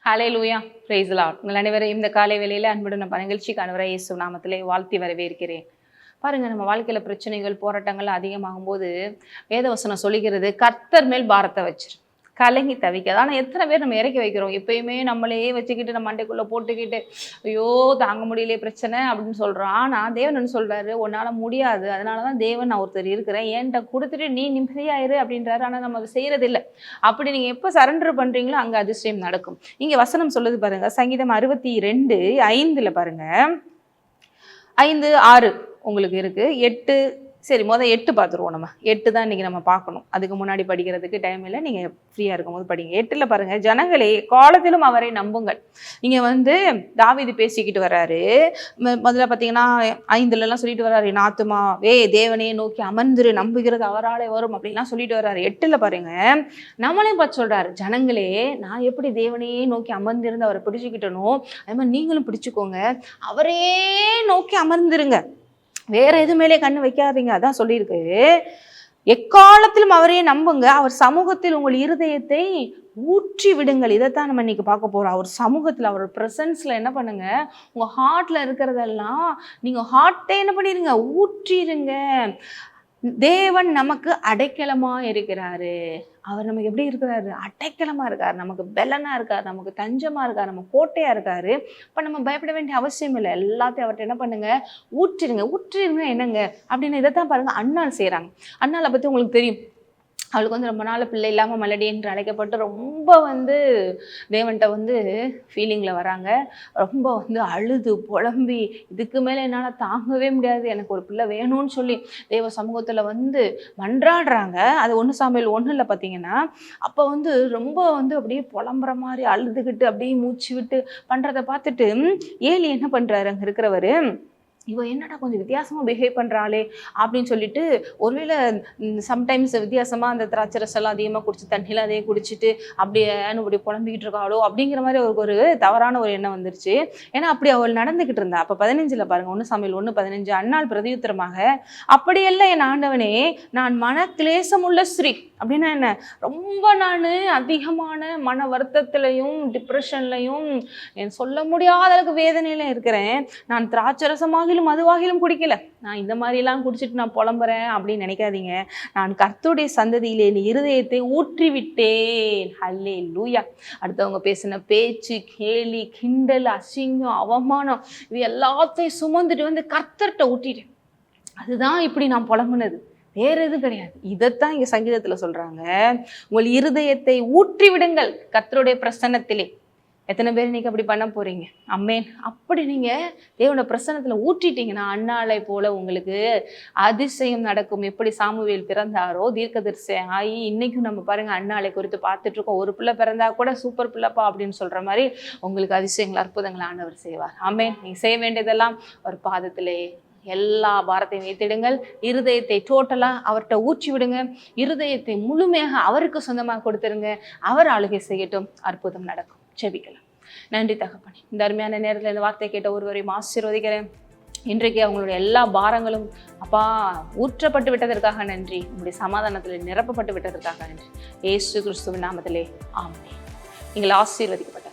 Hallelujah, praise the Lord. உங்கள் அனைவரையும் இந்த காலை வேளையில அன்புடன் நம்ம நிகழ்ச்சிக்கு அனைவரை இயேசு நாமத்திலே வாழ்த்தி வரவேற்கிறேன். பாருங்க, நம்ம வாழ்க்கையில பிரச்சனைகள் போராட்டங்கள் அதிகமாகும் போது வேதவசனம் சொல்லிக்கிறது, கர்த்தர் மேல் பாரத்தை வச்சிரு, கலங்கி தவிக்காது. ஆனால் எத்தனை பேர் நம்ம இறக்கி வைக்கிறோம்? எப்பயுமே நம்மளே வச்சுக்கிட்டு நம்ம மண்டைக்குள்ளே போட்டுக்கிட்டு ஐயோ தாங்க முடியலையே பிரச்சனை அப்படின்னு சொல்கிறோம். ஆனால் தேவன் என்ன சொல்கிறாரு? உன்னால் முடியாது, அதனால தான் தேவன் நான் ஒருத்தர் இருக்கிறேன், என்கிட்ட கொடுத்துட்டு நீ நிம்மதியாயிரு அப்படின்றாரு. ஆனால் நம்ம அதை செய்கிறதில்லை. அப்படி நீங்கள் எப்போ சரண்டர் பண்ணுறீங்களோ அங்கே அதிசயம் நடக்கும். இங்கே வசனம் சொல்லுது பாருங்கள், சங்கீதம் 62:5 பாருங்கள், 5, 6 உங்களுக்கு இருக்குது. 8 சரி, 8 பார்த்துருவோம். நம்ம 8 தான் இன்றைக்கி நம்ம பார்க்கணும். அதுக்கு முன்னாடி படிக்கிறதுக்கு டைம் இல்லை, நீங்கள் ஃப்ரீயாக இருக்கும்போது படிங்க. 8 பாருங்கள், ஜனங்களே காலத்திலும் அவரை நம்புங்கள். இங்கே தாவீது பேசிக்கிட்டு வர்றாரு. முதல்ல பார்த்தீங்கன்னா 5லலாம் சொல்லிட்டு வர்றாரு, நாத்துமா தேவனையே நோக்கி அமர்ந்துரு, நம்புகிறது அவராலே வரும் அப்படின்லாம் சொல்லிட்டு வர்றாரு. 8 பாருங்க, நம்மளையும் பார்த்து சொல்கிறாரு, ஜனங்களே நான் எப்படி தேவனையே நோக்கி அமர்ந்திருந்து அவரை பிடிச்சிக்கிட்டனோ அது மாதிரி நீங்களும் பிடிச்சிக்கோங்க, அவரே நோக்கி அமர்ந்துருங்க, வேற எது மேலே கண்ணு வைக்காதீங்க. அதான் சொல்லியிருக்கு. எக்காலத்திலும் அவரையே நம்புங்க, அவர் சமூகத்தில் உங்கள் இருதயத்தை ஊற்றி விடுங்கள். இதைத்தான் நம்ம இன்னைக்கு பார்க்க போறோம். அவர் சமூகத்தில், அவர் பிரசன்ஸ்ல என்ன பண்ணுங்க, உங்க ஹார்ட்ல இருக்கிறதெல்லாம் நீங்க ஹார்ட்டே என்ன பண்ணிருங்க, ஊற்றிருங்க. தேவன் நமக்கு அடைக்கலமா இருக்கிறாரு. அவர் நமக்கு எப்படி இருக்கிறாரு? அடைக்கலமா இருக்காரு, நமக்கு பெலனா இருக்காரு, நமக்கு தஞ்சமா இருக்காரு, நம்ம கோட்டையா இருக்காரு. இப்ப நம்ம பயப்பட வேண்டிய அவசியம் இல்லை. எல்லாத்தையும் அவர்கிட்ட என்ன பண்ணுங்க, ஊற்றிருங்க. என்னங்க அப்படின்னு இதைத்தான் பாருங்க அண்ணாள் செய்யறாங்க. அண்ணாளை பத்தி உங்களுக்கு தெரியும். அவளுக்கு ரொம்ப நாள் பிள்ளை இல்லாமல் மலடி என்று அழைக்கப்பட்டு ரொம்ப தேவன்கிட்ட ஃபீலிங்கில் வராங்க. ரொம்ப அழுது புலம்பி இதுக்கு மேலே என்னால் தாங்கவே முடியாது, எனக்கு ஒரு பிள்ளை வேணும்னு சொல்லி தேவ சமூகத்தில் மன்றாடுறாங்க. அது 1 சாமுவேல் 1 பார்த்தீங்கன்னா, அப்போ ரொம்ப அப்படியே புலம்புற மாதிரி அழுதுகிட்டு அப்படியே மூச்சு விட்டு பண்ணுறதை பார்த்துட்டு ஏலி என்ன பண்ணுறாரு, அங்கே இருக்கிறவர், இவ என்னடா கொஞ்சம் வித்தியாசமாக பிஹேவ் பண்ணுறாளே அப்படின்னு சொல்லிட்டு, ஒருவேளை சம்டைம்ஸ் வித்தியாசமாக அந்த திராட்சரசெல்லாம் அதிகமாக குடிச்சு தண்ணியில் அதே குடிச்சிட்டு அப்படியே புலம்பிக்கிட்டு இருக்காளோ அப்படிங்கிற மாதிரி ஒரு தவறான ஒரு எண்ணம் வந்துருச்சு. ஏன்னா அப்படி அவள் நடந்துக்கிட்டு இருந்தா. அப்போ 15 பாருங்க, 1 சாமுவேல் 1:15, அன்னாள் பிரதியுத்தரமாக, அப்படியெல்லாம் என் ஆண்டவனே, நான் மன கிளேசமுள்ள ஸ்ரீ. அப்படின்னா என்ன, ரொம்ப நான் அதிகமான மன வருத்தத்திலையும் டிப்ரெஷன்லையும் சொல்ல முடியாத அளவுக்கு வேதனையில இருக்கிறேன். நான் திராட்சரசமாக மதுவாகிலும் குடிக்கல, நான் இந்த மாதிரிலாம் குடிச்சிட்டு நான் புலம்புறேன் அப்படின்னு நினைக்காதீங்க. நான் கர்த்தருடைய சந்ததியிலே என் இருதயத்தை ஊற்றி விட்டேன். ஹல்லேலூயா. அடுத்தவங்க பேசின பேச்சு, கேலி, கிண்டல், அசிங்கம், அவமானம், இது எல்லாத்தையும் சுமந்துட்டு கர்த்தர்கிட்ட ஊட்டிட்டேன். அதுதான் இப்படி நான் புலம்புனது, வேற எதுவும் கிடையாது. இதைத்தான் இங்க சங்கீதத்துல சொல்றாங்க, உங்கள் இருதயத்தை ஊற்றி விடுங்கள் கர்த்தருடைய பிரசன்னத்திலே. எத்தனை பேர் இன்னைக்கு அப்படி பண்ண போறீங்க? அம்மேன். அப்படி நீங்க தேவனோட பிரசன்னத்துல ஊற்றிட்டீங்கன்னா அன்னாளை போல உங்களுக்கு அதிசயம் நடக்கும். எப்படி சாமுவேல் பிறந்தாரோ தீர்க்கதரிசி ஆகி, இன்னைக்கும் நம்ம பாருங்க அன்னாளை குறித்து பார்த்துட்டு இருக்கோம். ஒரு பிள்ளை பிறந்தா கூட சூப்பர் பிள்ளைப்பா அப்படின்னு சொல்ற மாதிரி உங்களுக்கு அதிசயங்கள் அற்புதங்கள் ஆண்டவர் செய்வார். அம்மேன். நீங்க செய்ய வேண்டியதெல்லாம் ஒரு பாதத்திலே எல்லா பாரத்தையும் வைத்திடுங்கள். இருதயத்தை டோட்டலா அவர்கிட்ட ஊற்றி விடுங்க. இருதயத்தை முழுமையாக அவருக்கு சொந்தமாக கொடுத்துருங்க. அவர் ஆளுகை செய்யட்டும், அற்புதம் நடக்கும். செபிக்கலாம். நன்றி தகப்பனே, இந்த அருமையான நேரத்தில் இந்த வார்த்தை கேட்ட ஒருவரையும் ஆசீர்வதிக்கிறேன். இன்றைக்கு அவங்களுடைய எல்லா பாரங்களும் அப்பா ஊற்றப்பட்டு விட்டதற்காக நன்றி. உங்களுடைய சமாதானத்தில் நிரப்பப்பட்டு விட்டதற்காக நன்றி. இயேசு கிறிஸ்துவின் நாமத்திலே ஆமென். நீங்கள் ஆசீர்வதிக்கப்பட்ட